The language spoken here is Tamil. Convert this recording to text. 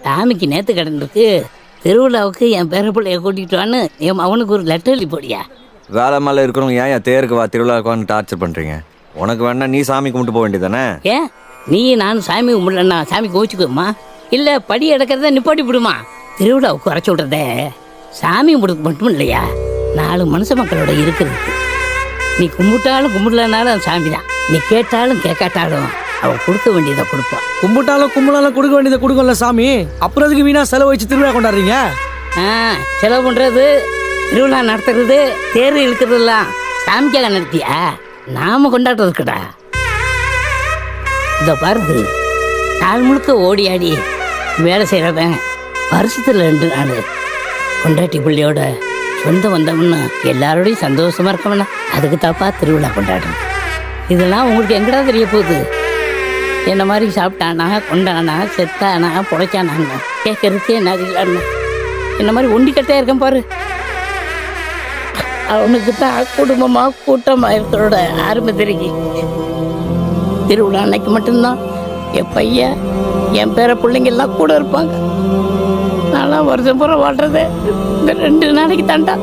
சாமிக்கு நேத்து கடன் இருக்கு, திருவிழாவுக்கு என் பேர பிள்ளைய கூட்டிட்டு வான்னு அவனுக்கு ஒரு லெட்டர் எழுதி போடியா. வேலை மேலே இருக்கிறவங்க ஏன் தேருக்கு வா திருவிழாவுக்கு வான்னு டார்ச்சர் பண்ணுறீங்க? உனக்கு வேணா நீ சாமி கும்பிட்டு போக வேண்டியதானே? ஏன் நீ நானும் சாமி கும்பிடலன்னா சாமி கோச்சுக்குமா? இல்லை படி எடுக்கிறத நிப்பாட்டி விடுமா? திருவிழாவுக்கு வர சொல்கிறதே சாமி கும்பிடுறது மட்டும் இல்லையா, 4 மனுஷ மக்களோட இருக்கிறது. நீ கும்பிட்டாலும் கும்பிடலனாலும் சாமி தான். நீ கேட்டாலும் கேட்காட்டாலும் அவன் கொடுக்க வேண்டியதை கொடுப்பான். கும்பிட்டாலும் கும்பிடாலும் கொடுக்க வேண்டியதை கொடுக்கல சாமி. அப்புறம் அதுக்கு வீணா செலவு வச்சு திருவிழா கொண்டாடுறீங்க? செலவு பண்ணுறது, திருவிழா நடத்துறது, தேர் இழுக்கிறதுலாம் சாமிக்காக நடத்தியா? நாம கொண்டாடுறதுக்குடா. இதை பாருது, நாள் முழுக்க ஓடி ஆடி வேலை செய்கிறவன் வருஷத்தில் 2 நாள் கொண்டாட்டி பிள்ளையோட சொந்த வந்தவன்னு எல்லாரோடையும் சந்தோஷமா இருக்கவனா, அதுக்கு தாப்பா திருவிழா கொண்டாடுறது. இதெல்லாம் உங்களுக்கு எங்கடா தெரிய போகுது? என்ன மாதிரி சாப்பிட்டானா, கொண்டானா, செத்தானா, புழைச்சானான்னு கேட்கறதுக்கே நதிலான்னு என்ன மாதிரி ஒண்டிக்கட்டே இருக்கேன் பாரு. அவனுக்கு தான் குடும்பமாக கூட்டமாக இருக்கிறோட அருமை தெரியும். திருவிழா அன்னைக்கு மட்டும்தான் என் பையன் என் பேர பிள்ளைங்கெல்லாம் கூட இருப்பாங்க. நான்லாம் வருஷம் பூரா வாழ்றது இந்த 2 நாளைக்கு தாண்டா.